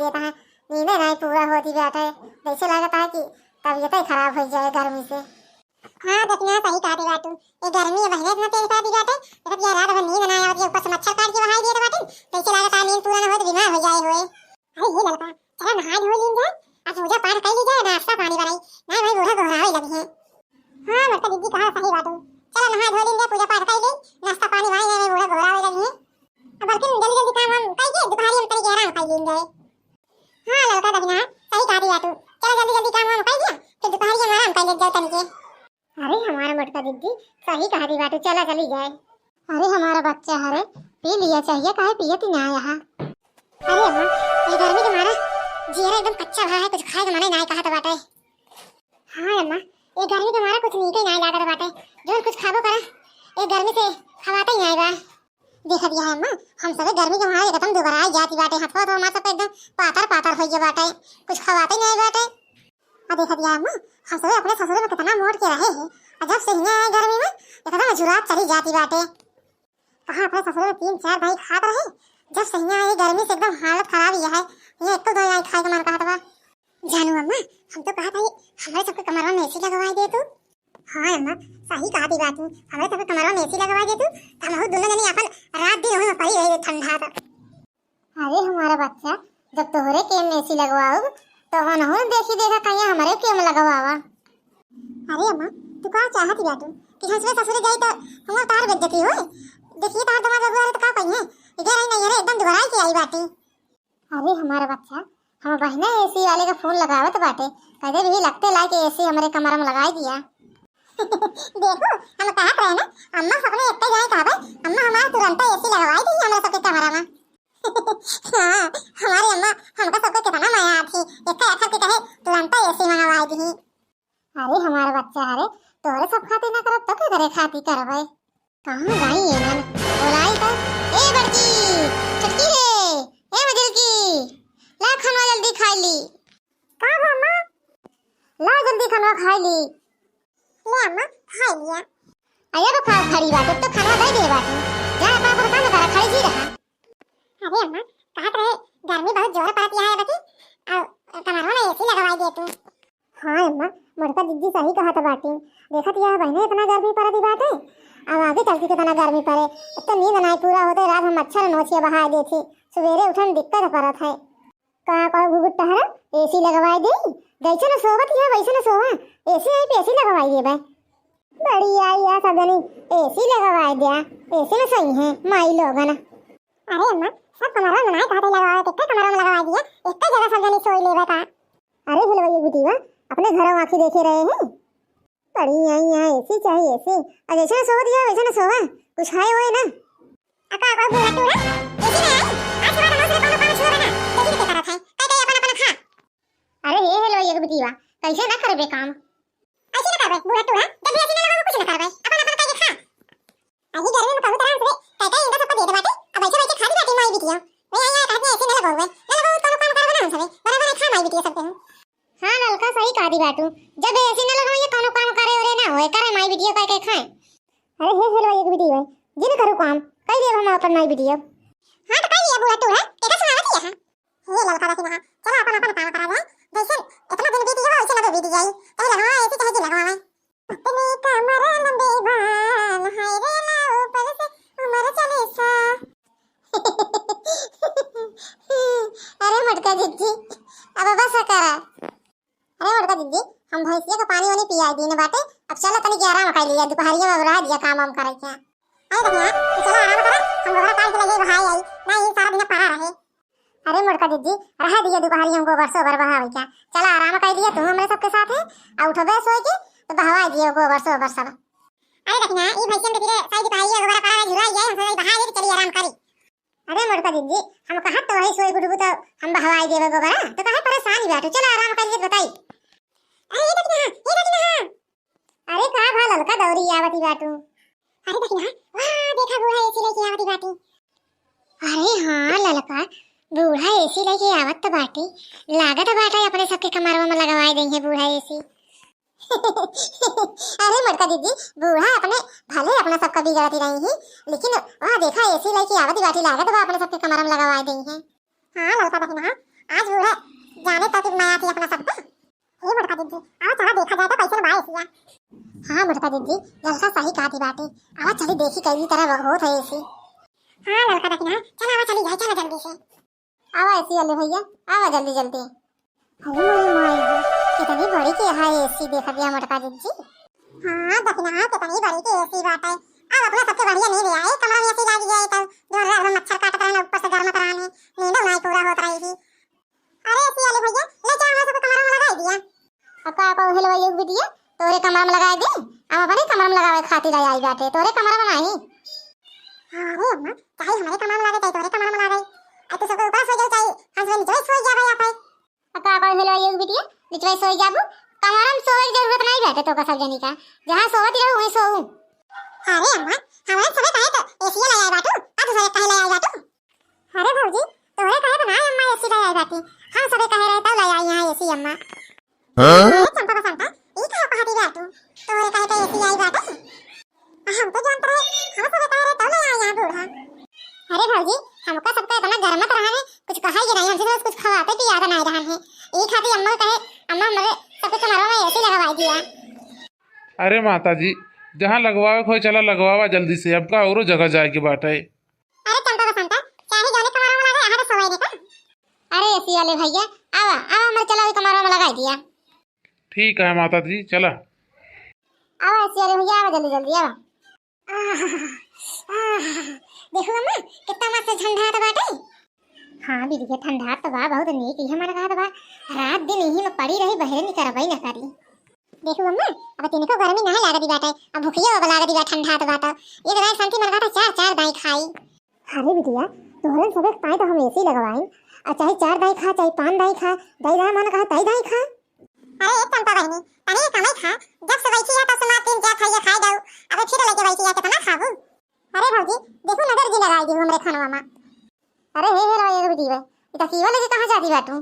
देता है, नींद नहीं पूरा होती बैठा है, जैसे लगता है कि तबीयत ही खराब हो जाए गर्मी से। हाँ देखना सही कहती बात, ये गर्मी बहने इतना तेज कर दी बाटे, जब ये रात भर नींद ना आती ऊपर से मच्छर काट के बहाई दिए बाटे, जैसे लगता है नींद पूरा ना हो तो बीमार हो जाए होए। अरे ये लड़का चला नहा धो लीन जाए, आज पूजा पाठ कर ली जाए, नाश्ता पानी बनाई नहीं भाई बूढ़ा घबरावे लगी है। हाँ मरता दीदी कहा सही बात, चला नहा धो लीन जाए, पूजा पाठ कर ले, नाश्ता पानी भाई नहीं बूढ़ा घबरावे लगी है, बल्कि जल्दी जल्दी काम हम कर के दोपहर में तरी आराम कर लीन जाए। हाँ लड़का दबना सही कहती बात, चला जल्दी जल्दी काम हम कर दिया फिर दोपहर में आराम कर ले जाए तनिके। अरे हमारा मटका दीदी सही कहती बात, चला चली जाए। अरे हमारा बच्चा हरे पी लिया चाहिए, काहे पियती ना यहाँ। अरे अम्मा ये गर्मी के मारा जीरा एकदम कच्चा भा है, कुछ खाए के मने नहीं कहत बाटे। हाँ अम्मा ये गर्मी के मारा कुछ नीके नहीं लागत बाटे, जो कुछ खाबो करा ये गर्मी से खवाते ही नहीं बा। देख दिया है अम्मा हम सब गर्मी के मारे एकदम दुबराई जाती बाटे, हाथवा तो हमारा सब एकदम पातर पातर हो गया बाटे, कुछ खवाते नहीं बाटे। और देख दिया अम्मा हम सब अपने ससुर में कितना मोड़ के रहे हैं, और जब से यहाँ गर्मी में एकदम जुरात चली जाती बाटे। कहाँ अपने ससुर में 3-4 भाई खाते रहे, जब से यहाँ ये गर्मी से एकदम हालत खराब ही है, ये एक तो दो यहाँ खाए के मन कहता बा। जानू अम्मा हम तो कहा था हमारे सबके कमरों में एसी लगवाई दे तू। हाँ अम्मा सही कहा थी बात, हमारे सबके कमरों में एसी लगवा दे तू, हम दोनों जने अपन रात दिन वहीं पड़ी रहे ठंडा तक। अरे हमारा बच्चा जब तोहरे केम में एसी लगवाओ तो हम हो देखी देखा कहीं हमारे केम लगवावा। अरे अम्मा तू कहा चाहती बात कि हंसवे ससुरे जाई तो हम तार बेइज्जती होए, देखिए तार दमा लगवा तो का कहिए इधर ही नहीं, अरे एकदम दोबारा के आई बाटी। अरे हमारा बच्चा हम बहने एसी वाले का फोन लगावत बाटे, कदे भी लगते लाके एसी हमारे कमरा में लगाई दिया। देखो हम कहत रहे ना अम्मा सबने इतने जाए कहबे, अम्मा हमारा तुरंत एसी लगवाई दी हमारे सबके कमरा में। हां हमारी अम्मा हमका सबके कितना माया थी, इतना अच्छा के कहे तुरंत एसी मंगवाई दी। अरे हमारा बच्चा अरे तोरे सब खाती ना करब तो के करे खाती करबे। कहां गई है मन बोलाई तो ए बड़की छटकी रे ए मजल की ला खाना जल्दी खा ली। का अम्मा ला जल्दी खाना खा ली। ले अम्मा खा लिया। अरे तो खा खड़ी बात तो खाना दे दे बात, जा अपना पर काम करा खड़ी जी रहा। अरे अम्मा कहत रहे गर्मी बहुत जोर पड़ती है बची, और कमरों में एसी लगवाई दे तू। हां अम्मा मोरका दीदी सही कहत बाटी, देखत यह बहने इतना गर्मी पड़ती बात है, अब आगे चलती कितना गर्मी पड़े, तो नींद नहीं पूरा होते, रात हम मच्छर नोचिया बहा देती, सवेरे उठन दिक्कत पड़त है। का गुगुट टहरा एसी लगवाई दे, जैसे न सोवत है वैसे न सोवा, एसी आई पे एसी लगवाई दे बे। बड़ी आई या सब जनी एसी लगवाई दिया, एसी में सही है माई लोगन। अरे अम्मा सब कमरा में नहीं कहते लगवाए, कितने कमरा में लगवा दिया, एक जगह सब जनी सोई लेबे का। अरे हिलवैया बिटिया अपने घरों आंखी देखे रहे हैं, बड़ी आई यहाँ एसी चाहिए एसी, और जैसे न सोवत है वैसे न सोवा, कुछ है वो ना। अका अका बुला तू ना एसी में आई आज सुबह नमाज में कौन छोड़ा ना एसी के करत है, कई अपन अपन खा। अरे ये हिलवैया बिटिया कैसे ना करबे काम, ऐसे ना करबे बुला तू ना, जब भी ऐसे ना लगाओ कुछ ना करबे, अपन अपन कई खा। अभी गर्मी में बहुत आराम से कई इंदा सबको दे दे बाटे, अब ऐसे वैसे खा दी बाटी माई बिटिया, मैं यहाँ कहते ऐसे ना लगाओ ना लगाओ तो काम करबे ना हम सबे बराबर है खा माई बिटिया सबके। हां ललका सही कहा दी बाटू, जब ऐसे ना लगाओ ये कोनो काम करे और ना होए करे माई बिटिया कई कई खाए। अरे हे हेलो एक बिटिया जिन करू काम कई देव हम अपन माई बिटिया। हां तो कई दिया बुला तू है केका सुनावत है। ये ललका रखी ना चलो अपन अपन काम करा जाए, जैसे इतना दिन बीत जाए वैसे ना बीत जाए, तो लगवा ऐसे चाहे जी लगवा अपने कमर लंबे बाल हाय रे ना ऊपर से उमर चले सा। अरे मटका दीदी अब बस करा। अरे मटका दीदी हम भैंसिया का पानी वानी पिया दी ने बाटे, अब चलो तनी के आराम कर लिया, दोपहरिया में रह दिया काम हम करे क्या। अरे देखना तो चलो आराम करा, हम लोग काल के लगे बहाई आई ना ये सारा दिन पड़ा रहे। अरे मटका दीदी रह दिया दोपहरिया हमको बरसों भर बहावे क्या, चलो आराम कर लिया तुम हमरे सबके साथ है, और उठबे सोए के तो बहवा दिए को बरसों भर सब। अरे देखना ये भैंसिया के फिर साइड बहाई गोबरा पड़ा झुरा जाए हम सब बहा दे चली आराम करी। अरे मटका दीदी हम कहत तो वही सोए गुडबू तो हम बहवाई देबे गोबरा, तो कहे परेशान बैठो चलो आराम कर लिए बताई। अरे ये देखना अरे का भा ललका दौरी आवती बाटू। अरे देखना वाह देखा बूढ़ा एसी लेके आवती बाटी। अरे हां ललका बूढ़ा एसी लेके आवत बाटी, लागत बाटा अपने सबके कमरों में लगवाई देंगे बूढ़ा एसी। अरे मटका दीदी बूढ़ा अपने भले अपना सबका बिगड़ती रही है, लेकिन वहां देखा एसी लेके आवती बाटी लागत बा अपने सबके कमरों में लगवाई देंगे। हां ललका देखना आज बाटी। आवा चली देखी कई तरह होत है ऐसी। हां लड़का देखना चल आवा चली जाए चल जल्दी से। आवा ऐसी वाले भैया आवा जल्दी जल्दी। अरे मोरी माई हो कितनी बड़ी के है ऐसी देखा दिया मटका जी। हां देखना कितनी बड़ी के ऐसी बात है। अब अपना सबसे बढ़िया नहीं ले आए कमरा में ऐसी लागी जाए तब जो रात में मच्छर काटत रहना ऊपर से गर्म कराने नींद नहीं पूरा होत रही थी। अरे ऐसी वाले भैया ले जा हम सब कमरा में लगा दिया। अब का को हेलवा एक बिटिया तोरे कमरा में लगा दे। हम अपने कमरा में लगावे खातिर आई बाटे तोरे कमरा में नहीं। अरे अम्मा चाहे हमारे कमरा में लगा दे तोरे कमरा में लगा दे। अब तो सब ऊपर सो जाओ चाहिए हम सब नीचे सो जा भाई आप। अब का को हेलवा एक बिटिया नीचे सो जाबू कमरा में सोए की जरूरत नहीं बाटे तो का सब जनी का जहां सोवत रहो वहीं सोऊं। अरे अम्मा हमारे सब कहे तो एसी लगाया बाटू अब सब कहे लगाया बाटू। अरे भौजी तोरे कहे बनाए अम्मा एसी लगाया बाटी हम सब कहे रहे तब लगाई यहां एसी अम्मा। हां चंपा का संता ई कहे पहाड़ी बाटू तोरे कहे तो एसी आई बाटी हम तो जानते रहे हम सब कहे रहे तब लगाई यहां बूढ़ा। अरे भौजी हमका सबका इतना गरमत रहने कुछ कहा ही नहीं हमसे कुछ खवाते भी याद नहीं रहन है ई खातिर अम्मा कहे अम्मा मरे सबके कमरों में एसी लगवाई दिया। अरे माता जी जहाँ लगवावे कोई चला लगवावा जल्दी से अब का औरो जगह जाए की बात है। अरे चंपा का संता चाहे जाने कमरों में लगे यहाँ तो सवाई देखा। अरे एसी वाले भैया आवा आवा मर चला कमरों में लगाई दिया। ठीक है माता जी चला आवा एसी वाले भैया आवा जल्दी जल्दी आवा। देखो अम्मा कितना मस्त ठंडा तो बाटे। हाँ दीदी ठंडा तो बा बहुत नीक ही हमारा कहा तो बा रात दिन यही में पड़ी रही बहरे नहीं करबई ना करी। देखो अम्मा अब तिनको गर्मी नहीं लागती बाटे अब भूखियो अब लागती बा ठंडा तो बाटा एक रात शांति मन का चार चार दाई खाई। अरे बिटिया तोहरे सबे पाए तो हम एसी लगवाई और चाहे चार दाई खा चाहे पांच दाई खा दाई दाई मन कहा दाई दाई खा। अरे एक चंपा बहनी तनी कमाई खा जब से बैठी है तब से मां तीन चार खाइए खाई दऊ अब फिर लेके बैठी है कितना खाबू। अरे भौजी देखो नजर जी लगाई दी हमरे खानवा में। अरे हे रवा ये बिटिया इता कीवा लेके कहां जाती बाटू।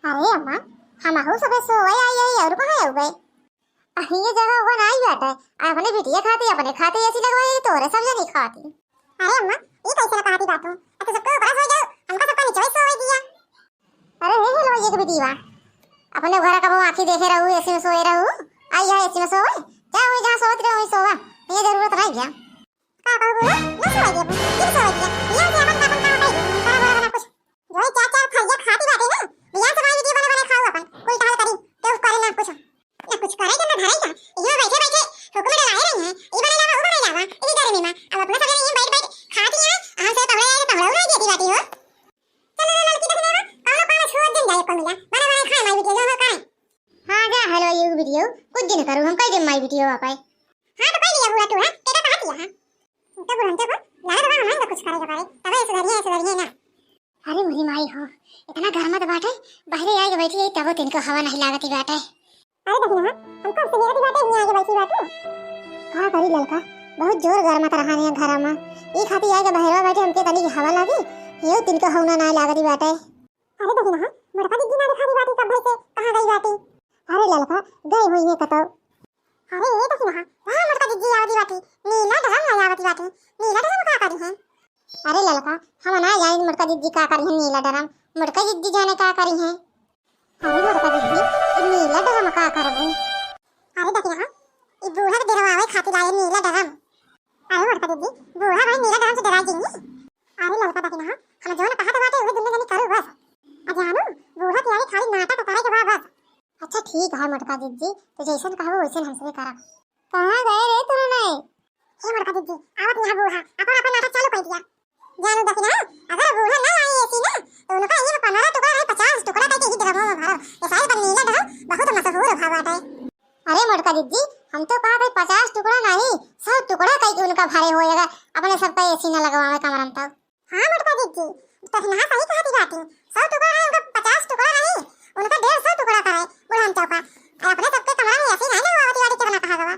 अरे अम्मा हम आहो सबे सोए आई और कहां है गए ये जगह हुआ नहीं बैठा अपने बिटिया खाती अपने खाते ऐसी लगवाई तोरे सब जनी खाती। अरे अम्मा ये कैसे लगाती बातू अब तो सबको ऊपर सो जाओ हमका सबका नीचे सो दिया। अरे हे लो ये बिटिया अपने घर का वो आंखी देखे रहू ऐसे में सोए रहू आई है ऐसे में सोए क्या हुई जहां सोत रहे वहीं सोवा ये जरूरत नहीं गया का कहू बोला ना सोए दे किस सोए दिया ये से अपन अपन का उठाई सारा बड़ा बना कुछ जो चार चार खाइया खाती बाटे ना बियाह से भाई वीडियो बने बने खाओ अपन कोई टाल करी तो करे ना कुछ करेगा ना धरेगा ये बैठे बैठे हुक्म लगाए रही हैं ये बने लावा वो बने लावा इसी गर्मी में अब अपना सब ये बैठ बैठ खाती हैं हम से पहले पहले उड़ा देती बाटी हो। चलो लड़की देखने में कौन कौन छोड़ दिन जाए को मिला बने बने खाए माई वीडियो जो खाए। हां जा हेलो ये वीडियो कुछ दिन करूं हम कई दिन माई वीडियो आ पाए। हां तो पहले हुआ तू है तेरा कहां किया है तो बुरंते को लगा दवा हमें कुछ करेगा पाए तब सुधरिए ना। अरे मेरी माई हो इतना गर्म बाटे बाहर आई बैठी है तब तिनको हवा नहीं लागती बाटे। अरे देखना हमको सिगरेट बाटे नहीं आगे बैठी बाटू का करी लड़का बहुत जोर गरमत रहने घर में ई खाती आगे बहरवा बैठे हमके तनी हवा लागी ये तिनको हौना ना लागती बाटे। अरे देखना मोरका दीदी ना दिखाई बाटी कब से कहां गई बाटी। अरे लड़का गई हुई है कतो। अरे ये देखना हां मोरका दीदी आवती बाटी नीला ड्रम आवती बाटी नीला ड्रम का करी है। अरे लड़का हम ना जाने मोरका दीदी का करी है नीला ड्रम मोरका दीदी जाने का करी है। अरे मोरका दीदी नीला ड्रम का करबू। अरे देखना ई बूढ़ा के देरवा आवे खातिर आए नीला ड्रम। अरे मोरका दीदी बूढ़ा भाई नीला ड्रम से डरा जिंगी। अरे लड़का देखना हम जो ना कहा तो बाटे वो दुनिया जनी करू बस अजानो बूढ़ा की आई खाली नाटक करे के बस। अच्छा ठीक है मोरका दीदी तो जैसन कहबो वैसन हमसे करब। कहां गए रे तू नहीं हे मोरका दीदी आवत यहां बूढ़ा अपन अपन नाटक चालू कर दिया जानू देखना अगर बूढ़ा ना आई ऐसी ना तो उनका ये 15 टुकड़ा है 50 टुकड़ा करके ही ड्रमों में भरो ये सारे पर नीला ड्रम बहुत मशहूर भाव है। अरे मोरका दीदी हम तो कहा भाई 50 टुकड़ा नहीं 100 टुकड़ा करके उनका भारे होएगा अपने सबका एसी ना लगवावे कमरा में तब। हां मोरका दीदी तो ना सही कहती बाती 100 टुकड़ा है उनका 50 टुकड़ा नहीं उनका 150 टुकड़ा करे बुढ़ान चौका अपने सबके कमरा में एसी नहीं लगवाती वाली करना कहा गवा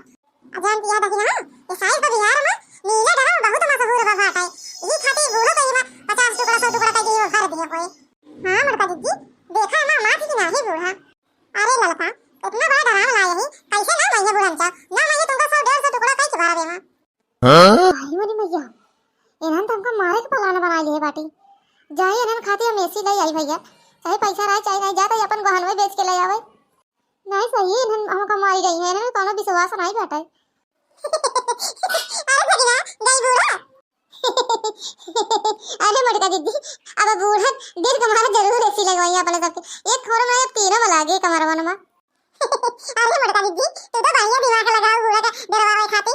अजान दिया देखना ये साइड का बिहार में नीला ड्रम बहुत मशहूर भाव है ये खाती बूढ़ो को ये 50 टुकड़ा 100 टुकड़ा करके ये भर दिया कोई। हां मोरका दीदी देखा ना मां की नहीं बूढ़ा। अरे लड़का इतना बड़ा डराव लाए ही कैसे ना मैं बुढ़ान चा ना मैं तुमको 100 150 टुकड़ा कैसे भर देवा। हां भाई मोरी मैया इन्हन तो हमको मारे के पलाना बना लिए बाटी जाए इन्हन खाती हम एसी ले आई भैया चाहे पैसा रहा चाहे नहीं जाता अपन गहन में बेच के ले आवे नहीं सही इन्हन हमको मारी गई है इन्हन कोनो विश्वास नहीं बैठा। अरे भगना गई बूढ़ा। अरे मटका दीदी अब बूढ़ा दिल कमरा जरूर ऐसी लगवाई अपने सबके एक खोर में तीनों में लागे कमरवन में। अरे मटका दीदी तू तो बढ़िया दिमाग लगाओ बूढ़ा का डरवावे खाती।